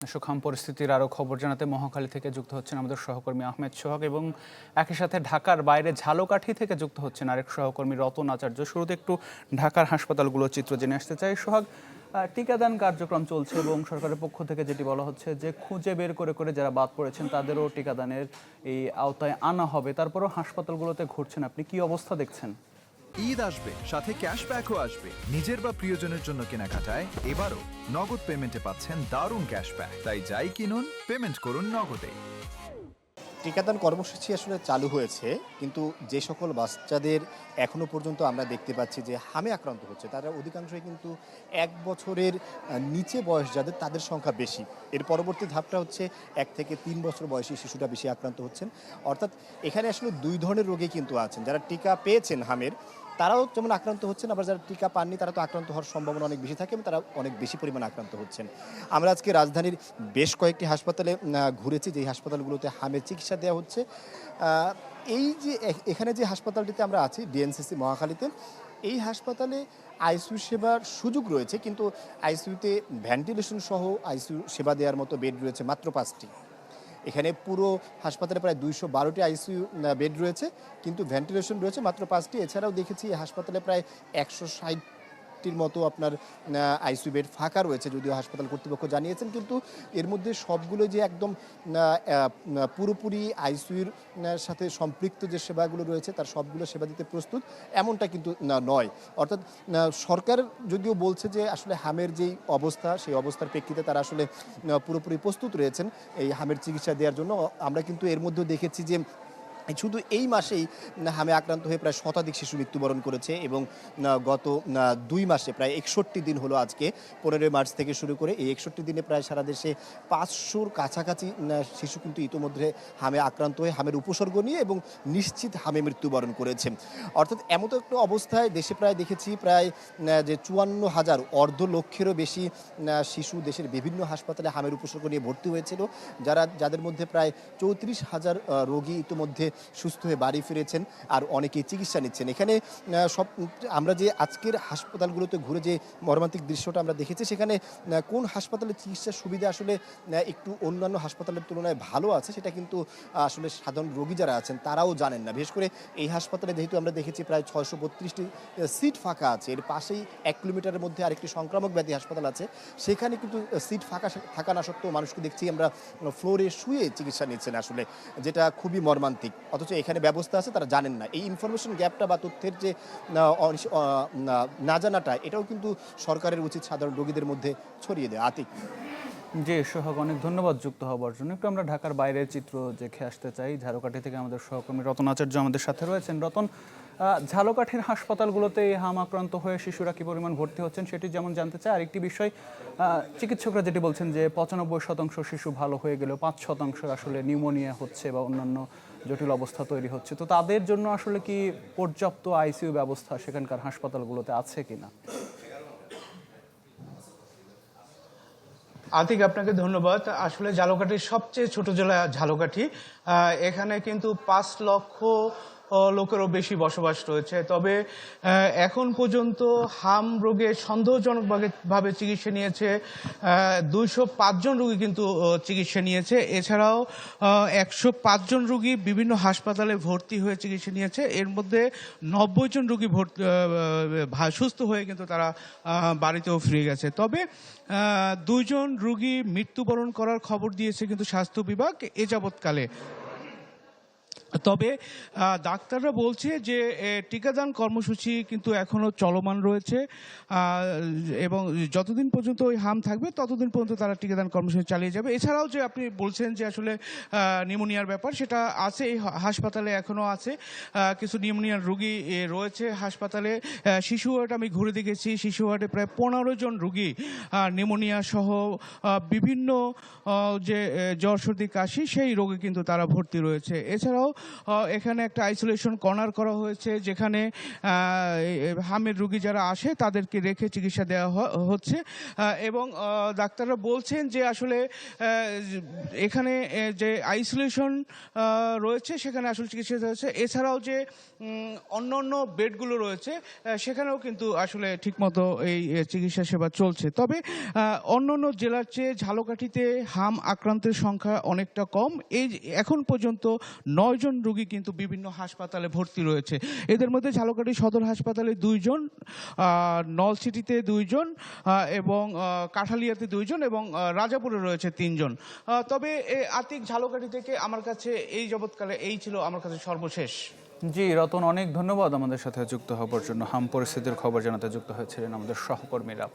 সুখাম পরিস্থিতির আরও খবর জানাতে মহাখালী থেকে যুক্ত হচ্ছেন আমাদের সহকর্মী আহমেদ সোহাগ এবং একই সাথে ঢাকার বাইরে ঝালকাঠি থেকে যুক্ত হচ্ছেন আরেক সহকর্মী রতন আচার্য। শুরুতে একটু ঢাকার হাসপাতালগুলোর চিত্র জেনে আসতে চাই। সোহাগ, টিকাদান কার্যক্রম চলছে এবং সরকারের পক্ষ থেকে যেটি বলা হচ্ছে যে খুঁজে বের করে করে যারা বাদ পড়েছেন তাদেরও টিকাদানের এই আওতায় আনা হবে। তারপরও হাসপাতালগুলোতে ঘুরছেন, আপনি কি অবস্থা দেখছেন? ঈদ আসবে, সাথে ক্যাশব্যাকও আসবে। নিজের বা প্রিয়জনের জন্য কেনাকাটায় এবারও নগদ পেমেন্টে পাচ্ছেন দারুণ ক্যাশব্যাক। তাই যাই কিনুন, পেমেন্ট করুন নগদে। টিকাদান কর্মসূচি আসলে চালু হয়েছে, কিন্তু যে সকল বাচ্চাদের এখনো পর্যন্ত আমরা দেখতে পাচ্ছি যে হামে আক্রান্ত হচ্ছে, তারা অধিকাংশই কিন্তু 1 বছরের নিচে বয়স যাদের, তাদের সংখ্যা বেশি। এর পরবর্তী ধাপটা হচ্ছে 1 থেকে 3 বছর বয়সী শিশুরা বেশি আক্রান্ত হচ্ছেন। অর্থাৎ এখানে আসলে 2 ধরনের রোগী কিন্তু আছেন। যারা টিকা পেয়েছেন হামের, তারাও যেমন আক্রান্ত হচ্ছেন, আবার যারা টিকা পাননি তারা তো আক্রান্ত হওয়ার সম্ভাবনা অনেক বেশি থাকে এবং তারা অনেক বেশি পরিমাণে আক্রান্ত হচ্ছেন। আমরা আজকে রাজধানীর বেশ কয়েকটি হাসপাতালে ঘুরেছি, যেই হাসপাতালগুলোতে হামের চিকিৎসা দেওয়া হচ্ছে। এই যে এখানে যে হাসপাতালটিতে আমরা আছি, ডিএনসিসি মহাখালীতে, এই হাসপাতালে আইসিইউ সেবার সুযোগ রয়েছে, কিন্তু আইসিইউতে ভেন্টিলেশন সহ আইসিইউ সেবা দেওয়ার মতো বেড রয়েছে মাত্র 5টি। এখানে পুরো হাসপাতালে প্রায় 212টি আইসিইউ বেড রয়েছে, কিন্তু ভেন্টিলেশন রয়েছে মাত্র 5টি। এছাড়াও দেখেছি এই হাসপাতালে প্রায় 160টির মতো আপনার আইসিইউ বেড ফাঁকা রয়েছে, যদিও হাসপাতাল কর্তৃপক্ষ জানিয়েছেন, কিন্তু এর মধ্যে সবগুলো যে একদম পুরোপুরি আইসিইউর সাথে সম্পৃক্ত যে সেবাগুলো রয়েছে তার সবগুলো সেবা দিতে প্রস্তুত, এমনটা কিন্তু নয়। অর্থাৎ সরকার যদিও বলছে যে আসলে হামের যেই অবস্থা, সেই অবস্থার প্রেক্ষিতে তারা আসলে পুরোপুরি প্রস্তুত রয়েছেন এই হামের চিকিৎসা দেওয়ার জন্য। আমরা কিন্তু এর মধ্যেও দেখেছি যে শুধু এই মাসেই হামে আক্রান্ত হয়ে প্রায় শতাধিক শিশু মৃত্যুবরণ করেছে এবং গত 2 মাসে প্রায় 61 দিন হলো আজকে, 15 মার্চ থেকে শুরু করে এই 61 দিনে প্রায় সারা দেশে 500-র কাছাকাছি শিশু কিন্তু ইতোমধ্যে হামে আক্রান্ত হয়ে হামের উপসর্গ নিয়ে এবং নিশ্চিত হামে মৃত্যুবরণ করেছে। অর্থাৎ এমতো একটা অবস্থায় দেশে প্রায় দেখেছি প্রায় যে 54,000, অর্ধ লক্ষেরও বেশি শিশু দেশের বিভিন্ন হাসপাতালে হামের উপসর্গ নিয়ে ভর্তি হয়েছিল, যাদের মধ্যে প্রায় 34,000 রোগী ইতোমধ্যে সুস্থ হয়ে বাড়ি ফিরেছেন আর অনেকেই চিকিৎসা নিচ্ছেন। এখানে সব আমরা যে আজকের হাসপাতালগুলোতে ঘুরে যে মর্মান্তিক দৃশ্যটা আমরা দেখেছি, সেখানে কোন হাসপাতালের চিকিৎসার সুবিধা আসলে একটু অন্যান্য হাসপাতালের তুলনায় ভালো আছে, সেটা কিন্তু আসলে সাধারণ রোগী যারা আছেন তারাও জানেন না। বিশেষ করে এই হাসপাতালে যেহেতু আমরা দেখেছি প্রায় 632টি সিট ফাঁকা আছে, এর পাশেই 1 কিলোমিটারের মধ্যে আরেকটি সংক্রামক ব্যাধি হাসপাতাল আছে, সেখানে কিন্তু সিট ফাঁকা থাকা না সত্ত্বেও মানুষকে দেখছি আমরা ফ্লোরে শুয়ে চিকিৎসা নিচ্ছেন, আসলে যেটা খুবই মর্মান্তিক। অথচ এখানে ব্যবস্থা আছে, তারা জানেন না। এই ইনফরমেশন গ্যাপটা বা তথ্যের যে না জানাটা, এটাও কিন্তু সরকারের উচিত সাধারণ রোগীদের মধ্যে ছড়িয়ে দেয়। আতিক। জি সোহাগ, অনেক ধন্যবাদ যুক্ত হওয়ার জন্য। একটু আমরা ঢাকার বাইরের চিত্র দেখে আসতে চাই। ঝালকাঠি থেকে আমাদের সহকর্মী রতন আচার্য আমাদের সাথে রয়েছেন। রতন, ঝালকাঠির হাসপাতালগুলোতে হাম আক্রান্ত হয়ে শিশুরা কি পরিমাণ ভর্তি হচ্ছেন সেটি যেমন জানতে চাই, আরেকটি বিষয়, চিকিৎসকরা যেটি বলছেন যে 95% শিশু ভালো হয়ে গেলেও 5% আসলে নিউমোনিয়া হচ্ছে বা অন্যান্য জটিল অবস্থা তৈরি হচ্ছে। তো তাদের জন্য আসলে কি পর্যাপ্ত আইসিইউ ব্যবস্থা সেখানকার হাসপাতালগুলোতে আছে কিনা? আতিক, আপনাকে ধন্যবাদ। আসলে ঝালকাঠির সবচেয়ে ছোট জেলা ঝালকাঠি, এখানে কিন্তু 5 লক্ষ লোকেরও বেশি বসবাস রয়েছে। তবে এখন পর্যন্ত হাম রোগে সন্দেহজনকভাবে চিকিৎসা নিয়েছে 205 জন রোগী কিন্তু চিকিৎসা নিয়েছে। এছাড়াও 105 জন রোগী বিভিন্ন হাসপাতালে ভর্তি হয়ে চিকিৎসা নিয়েছে। এর মধ্যে 90 জন রোগী সুস্থ হয়ে কিন্তু তারা বাড়িতেও ফিরে গেছে। তবে 2 জন রোগী মৃত্যুবরণ করার খবর দিয়েছে কিন্তু স্বাস্থ্য বিভাগ এ যাবৎকালে। তবে ডাক্তাররা বলছে যে টিকাদান কর্মসূচি কিন্তু এখনো চলমান রয়েছে এবং যতদিন পর্যন্ত ওই হাম থাকবে ততদিন পর্যন্ত তারা টিকাদান কর্মসূচি চালিয়ে যাবে। এছাড়াও যে আপনি বলছেন যে আসলে নিউমোনিয়ার ব্যাপার, সেটা আছে এই হাসপাতালে, এখনো আছে কিছু নিউমোনিয়ার রোগী রয়েছে হাসপাতালে। শিশু ওয়ার্ড আমি ঘুরে দেখেছি, শিশু ওয়ার্ডে প্রায় 15 জন রোগী নিউমোনিয়া সহ বিভিন্ন যে জ্বর সর্দি কাশি সেই রোগে কিন্তু তারা ভর্তি রয়েছে। এছাড়াও এখানে একটা আইসোলেশন কর্নার করা হয়েছে, যেখানে হামের রোগী যারা আসে তাদেরকে রেখে চিকিৎসা দেওয়া হচ্ছে এবং ডাক্তাররা বলছেন যে আসলে এখানে যে আইসোলেশন রয়েছে সেখানে আসলে চিকিৎসা দেওয়া হচ্ছে। এছাড়াও যে অন্য অন্য বেডগুলো রয়েছে সেখানেও কিন্তু আসলে ঠিকমতো এই চিকিৎসা সেবা চলছে। তবে অন্য অন্য জেলার চেয়ে ঝালকাঠিতে হাম আক্রান্তের সংখ্যা অনেকটা কম। এই এখন পর্যন্ত 9 জন রোগী কিন্তু বিভিন্ন হাসপাতালে ভর্তি রয়েছে। এদের মধ্যে ঝালকাঠি সদর হাসপাতালে 2 জন, নলছিটিতে 2 জন এবং কাঠালিয়াতে 2 জন এবং রাজাপুরে রয়েছে 3 জন। তবে আতিক, ঝালকাঠি থেকে আমার কাছে এই যাবৎকালে এই ছিল আমার কাছে সর্বশেষ। জি রতন, অনেক ধন্যবাদ আমাদের সাথে যুক্ত হবার জন্য। হাম পরিস্থিতির খবর জানাতে যুক্ত হয়েছিলেন আমাদের সহকর্মীরা।